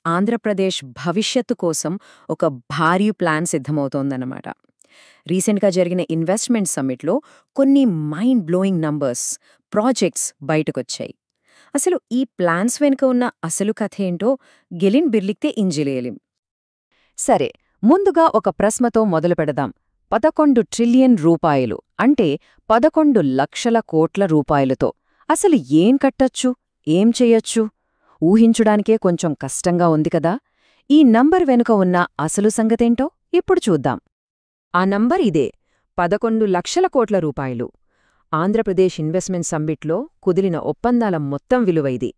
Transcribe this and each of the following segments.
ఆంధ్రప్రదేశ్ భవిష్యత్తు కోసం ఒక భారీ ప్లాన్ సిద్ధమవుతోందన్నమాట. రీసెంట్గా జరిగిన ఇన్వెస్ట్మెంట్ సమ్మిట్లో కొన్ని మైండ్ బ్లోయింగ్ నంబర్స్, ప్రాజెక్ట్స్ బయటకొచ్చాయి. అసలు ఈ ప్లాన్స్ వెనుక ఉన్న అసలు కథేంటో గెలిన్ బిర్లిక్తే ఇంజిలేయలేం. సరే, ముందుగా ఒక ప్రశ్నతో మొదలుపెడదాం. 11 ట్రిలియన్ రూపాయలు అంటే 11 లక్షల కోట్ల రూపాయలతో అసలు ఏం కట్టొచ్చు, ఏం చెయ్యొచ్చు? ఊహించుడానికే కొంచెం కష్టంగా ఉంది కదా. ఈ నంబర్ వెనుక ఉన్న అసలు సంగతేంటో ఇప్పుడు చూద్దాం. ఆ నంబర్ ఇదే, 11 లక్షల కోట్ల రూపాయలు. ఆంధ్రప్రదేశ్ ఇన్వెస్ట్మెంట్ సమ్మిట్లో కుదిరిన ఒప్పందాల మొత్తం విలువ ఇది.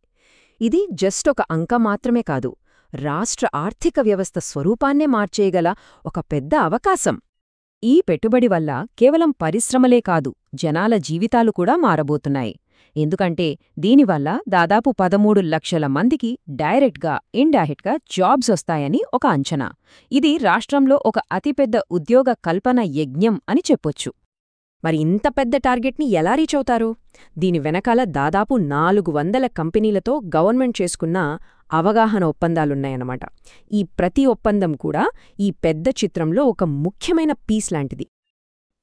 ఇది జస్ట్ ఒక అంక మాత్రమే కాదు, రాష్ట్ర ఆర్థిక వ్యవస్థ స్వరూపాన్నే మార్చేయగల ఒక పెద్ద అవకాశం. ఈ పెట్టుబడి వల్ల కేవలం పరిశ్రమలే కాదు, జనాల జీవితాలు కూడా మారబోతున్నాయి. ఎందుకంటే దీనివల్ల దాదాపు 13 లక్షల మందికి డైరెక్ట్గా, ఇండైరెక్ట్గా జాబ్స్ వస్తాయని ఒక అంచనా. ఇది రాష్ట్రంలో ఒక అతిపెద్ద ఉద్యోగ కల్పన యజ్ఞం అని చెప్పొచ్చు. మరి ఇంత పెద్ద టార్గెట్ని ఎలా రీచ్ అవుతారు? దీని వెనకాల దాదాపు 400 కంపెనీలతో గవర్నమెంట్ చేసుకున్న అవగాహన ఒప్పందాలున్నాయన్నమాట. ఈ ప్రతి ఒప్పందం కూడా ఈ పెద్ద చిత్రంలో ఒక ముఖ్యమైన పీస్ లాంటిది.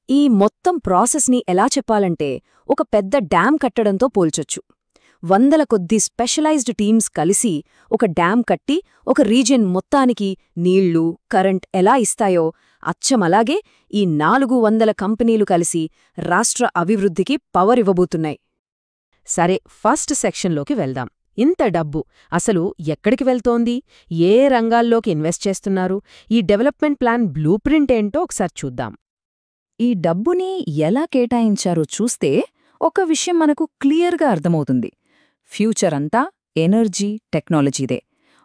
ఈ మొత్తం ప్రాసెస్ని ఎలా చెప్పాలంటే ఒక పెద్ద డ్యామ్ కట్టడంతో పోల్చొచ్చు. 100 కొద్ది స్పెషలైజ్డ్ టీమ్స్ కలిసి ఒక డ్యామ్ కట్టి ఒక రీజియన్ మొత్తానికి నీళ్లు, కరెంట్ ఎలా ఇస్తాయో అచ్చమలాగే ఈ 400 కంపెనీలు కలిసి రాష్ట్ర అభివృద్ధికి పవర్ ఇవ్వబోతున్నాయి. సరే, ఫస్ట్ సెక్షన్లోకి వెళ్దాం. ఇంత డబ్బు అసలు ఎక్కడికి వెళ్తోంది? ఏ రంగాల్లోకి ఇన్వెస్ట్ చేస్తున్నారు? ఈ డెవలప్మెంట్ ప్లాన్ బ్లూ ప్రింట్ ఏంటో ఒకసారి చూద్దాం. ఈ డబ్బుని ఎలా కేటాయించారో చూస్తే ఒక విషయం మనకు క్లియర్గా అర్థమవుతుంది. ఫ్యూచర్ అంతా ఎనర్జీ టెక్నాలజీదే.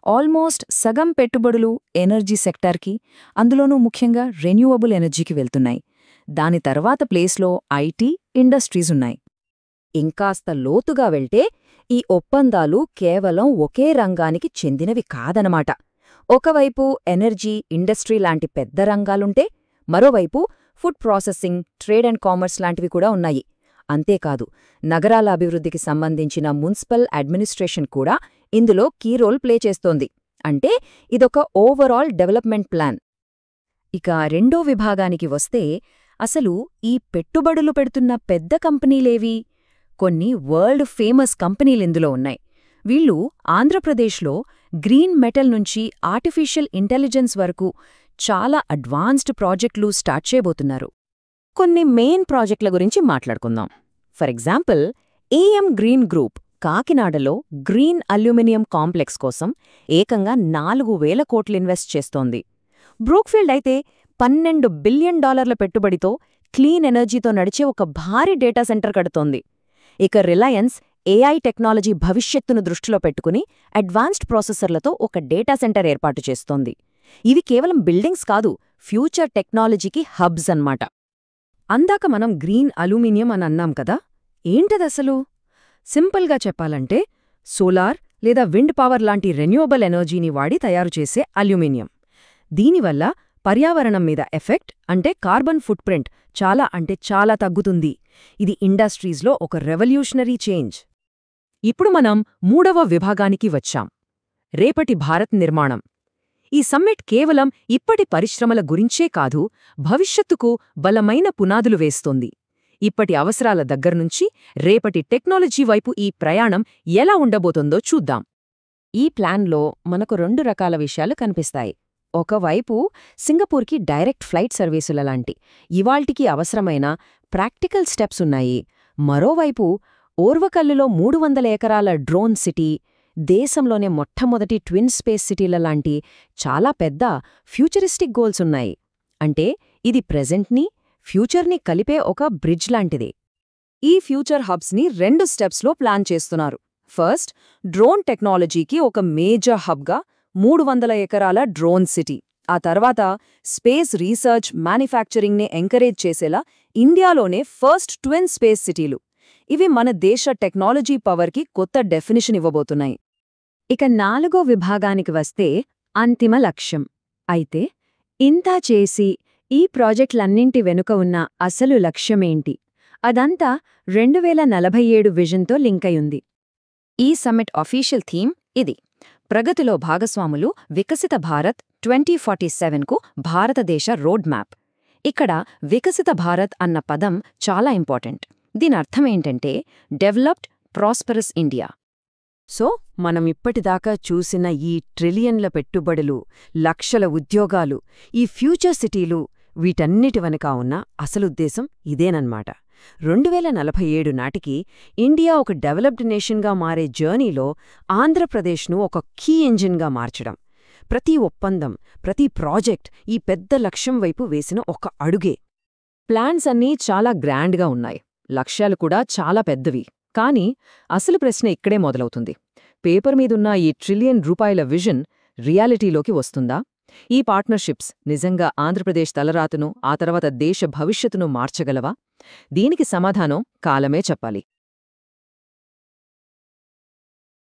ఆల్మోస్ట్ సగం పెట్టుబడులు ఎనర్జీ సెక్టార్కి, అందులోనూ ముఖ్యంగా రెన్యూవబుల్ ఎనర్జీకి వెళ్తున్నాయి. దాని తర్వాత ప్లేస్లో ఐటీ, ఇండస్ట్రీస్ ఉన్నాయి. ఇంకాస్త లోతుగా వెళ్తే ఈ ఒప్పందాలు కేవలం ఒకే రంగానికి చెందినవి కాదనమాట. ఒకవైపు ఎనర్జీ, ఇండస్ట్రీ లాంటి పెద్ద రంగాలుంటే, మరోవైపు food processing, trade and commerce లాంటివి కూడా ఉన్నాయి. అంతేకాదు, నగరాల అభివృద్ధికి సంబంధించిన మున్సిపల్ అడ్మినిస్ట్రేషన్ కూడా ఇందులో కీ రోల్ ప్లే చేస్తోంది. అంటే ఇదొక ఓవరాల్ డెవలప్మెంట్ ప్లాన్. ఇక రెండో విభాగానికి వస్తే, అసలు ఈ పెట్టుబడులు పెడుతున్న పెద్ద కంపెనీలేవి? కొన్ని వరల్డ్ ఫేమస్ కంపెనీలిందులో ఉన్నాయి. వీళ్ళు ఆంధ్రప్రదేశ్లో గ్రీన్ మెటల్ నుంచి ఆర్టిఫిషియల్ ఇంటెలిజెన్స్ వరకు చాలా అడ్వాన్స్డ్ ప్రాజెక్టులు స్టార్ట్ చేయబోతున్నారు. కొన్ని మెయిన్ ప్రాజెక్టుల గురించి మాట్లాడుకుందాం. For example, AM green group కాకినాడలో గ్రీన్ అల్యూమినియం కాంప్లెక్స్ కోసం ఏకంగా 4,000 కోట్లు ఇన్వెస్ట్ చేస్తోంది. బ్రూక్ఫీల్డ్ అయితే $12 బిలియన్ పెట్టుబడితో క్లీన్ ఎనర్జీతో నడిచే ఒక భారీ డేటా సెంటర్ కడుతోంది. ఇక రిలయన్స్ ఏఐ టెక్నాలజీ భవిష్యత్తును దృష్టిలో పెట్టుకుని అడ్వాన్స్డ్ ప్రాసెసర్లతో ఒక డేటా సెంటర్ ఏర్పాటు చేస్తోంది. ఇవి కేవలం బిల్డింగ్స్ కాదు, ఫ్యూచర్ టెక్నాలజీకి హబ్స్ అన్నమాట. అందాక మనం గ్రీన్ అల్యూమినియం అని అన్నాం కదా, ఏంటదసలు? సింపుల్గా చెప్పాలంటే సోలార్ లేదా విండ్ పవర్ లాంటి రెన్యూవబుల్ ఎనర్జీని వాడి తయారుచేసే అల్యూమినియం. దీనివల్ల పర్యావరణం మీద ఎఫెక్ట్ అంటే కార్బన్ ఫుట్ ప్రింట్ చాలా అంటే చాలా తగ్గుతుంది. ఇది ఇండస్ట్రీస్లో ఒక రెవల్యూషనరీ చేంజ్. ఇప్పుడు మనం మూడవ విభాగానికి వచ్చాం, రేపటి భారత్ నిర్మాణం. ఈ సమ్మిట్ కేవలం ఇప్పటి పరిశ్రమల గురించే కాదు, భవిష్యత్తుకు బలమైన పునాదులు వేస్తోంది. ఇప్పటి అవసరాల దగ్గర్నుంచి రేపటి టెక్నాలజీ వైపు ఈ ప్రయాణం ఎలా ఉండబోతోందో చూద్దాం. ఈ ప్లాన్లో మనకు 2 రకాల విషయాలు కనిపిస్తాయి. ఒకవైపు సింగపూర్కి డైరెక్ట్ ఫ్లైట్ సర్వీసుల లాంటి ఇవాల్టికి అవసరమైన ప్రాక్టికల్ స్టెప్స్ ఉన్నాయి. మరోవైపు ఓర్వకల్లులో 300 ఎకరాల డ్రోన్ సిటీ, దేశంలోనే మొట్టమొదటి ట్విన్ స్పేస్ సిటీల లాంటి చాలా పెద్ద ఫ్యూచరిస్టిక్ గోల్స్ ఉన్నాయి. అంటే ఇది ప్రెజెంట్ని, ఫ్యూచర్ని కలిపే ఒక బ్రిడ్జ్ లాంటిది. ఈ ఫ్యూచర్ హబ్స్ని 2 స్టెప్స్లో ప్లాన్ చేస్తున్నారు. ఫస్ట్, డ్రోన్ టెక్నాలజీకి ఒక మేజర్ హబ్గా 300 ఎకరాల డ్రోన్ సిటీ. ఆ తర్వాత స్పేస్ రీసెర్చ్, మ్యానుఫ్యాక్చరింగ్ని ఎంకరేజ్ చేసేలా ఇండియాలోనే ఫస్ట్ ట్విన్ స్పేస్ సిటీలు. ఇవి మన దేశ టెక్నాలజీ పవర్కి కొత్త డెఫినిషన్ ఇవ్వబోతున్నాయి. ఇక 4వ విభాగానికి వస్తే అంతిమ లక్ష్యం. అయితే ఇంతా చేసి ఈ ప్రాజెక్టులన్నింటి వెనుక ఉన్న అసలు లక్ష్యమేంటి? అదంతా 2047 విజన్తో లింక్ అయ్యుంది. ఈ సమ్మిట్ అఫీషియల్ థీమ్ ఇది, ప్రగతిలో భాగస్వాములు వికసిత భారత్ 2047కు భారతదేశ రోడ్ మ్యాప్. ఇక్కడ వికసిత భారత్ అన్న పదం చాలా ఇంపార్టెంట్. దీని అర్థమేంటంటే డెవలప్డ్, ప్రాస్పరస్ ఇండియా. సో మనం ఇప్పటిదాకా చూసిన ఈ ట్రిలియన్ల పెట్టుబడులు, లక్షల ఉద్యోగాలు, ఈ ఫ్యూచర్ సిటీలు, వీటన్నిటి వెనుక ఉన్న అసలుద్దేశం ఇదేనన్నమాట. 2047 నాటికి ఇండియా ఒక డెవలప్డ్ నేషన్గా మారే జర్నీలో ఆంధ్రప్రదేశ్ను ఒక కీ ఇంజిన్గా మార్చడం. ప్రతి ఒప్పందం, ప్రతి ప్రాజెక్ట్ ఈ పెద్ద లక్ష్యం వైపు వేసిన ఒక అడుగే. ప్లాన్స్ అన్నీ చాలా గ్రాండ్గా ఉన్నాయి, లక్ష్యాలు కూడా చాలా పెద్దవి. కానీ అసలు ప్రశ్న ఇక్కడే మొదలవుతుంది. పేపర్ మీదున్న ఈ ట్రిలియన్ రూపాయల విజన్ రియాలిటీలోకి వస్తుందా? ఈ పార్ట్నర్షిప్స్ నిజంగా ఆంధ్రప్రదేశ్ తలరాతను, ఆ తర్వాత దేశ భవిష్యత్తును మార్చగలవా? దీనికి సమాధానం కాలమే చెప్పాలి.